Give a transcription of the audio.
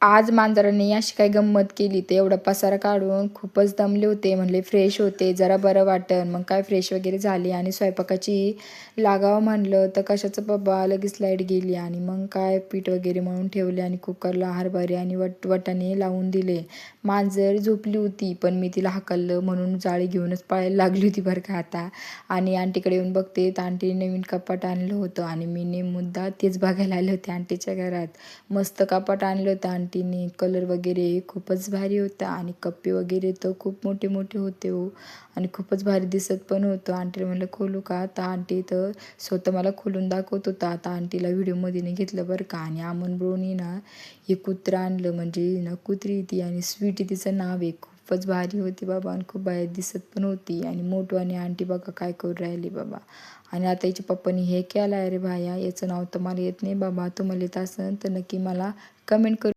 आज मांजरांनी अशी काही गंमत केली तर एवढा पसारा काढून खूपच दमले होते. म्हणले फ्रेश होते, जरा बरं वाटेल. मग काय फ्रेश वगैरे झाली आणि स्वयंपाकाची लागावं म्हणलं तर कशाचं बाबा लगेच लाईट गेली. आणि मग काय पीठ वगैरे मळून ठेवले आणि कुकरला हरभरे आणि वाटाणे लावून दिले. मांजर झोपली होती, पण मी तिला हाकललं म्हणून जाळी घेऊनच पळायला लागली होती बरं का आता. आणि आंटीकडे येऊन बघते तर आंटीने नवीन कपाट आणलं होतं आणि मी मुद्दा तेच बघायला आले होते आंटीच्या घरात. मस्त कपाट आणलं होतं आंटीने, कलर वगैरे खूपच भारी होता आणि कप्पे वगैरे तर खूप मोठे मोठे होते हो. आणि खूपच भारी दिसत पण होतं. आंटीला म्हणलं खोलू का, आता आंटी तर स्वतः मला खोलून दाखवत होता. आता आंटीला व्हिडिओमध्ये नाही घेतलं बरं का. आणि अमन ब्रोनी ना हे कुत्रं आणलं, म्हणजे ना कुत्री ती आणि स्वीटी तिचं नाव आहे. खूपच भारी होती बाबा आणि खूप भारी दिसत पण होती. आणि मोठू आणि आंटी बघा काय करू राहिली बाबा. आणि आता याच्या पप्पानी हे केलं आहे रे भाया, याचं नाव तर मला येत नाही बाबा, तुम्हाला येत असेल तर नक्की मला कमेंट करू.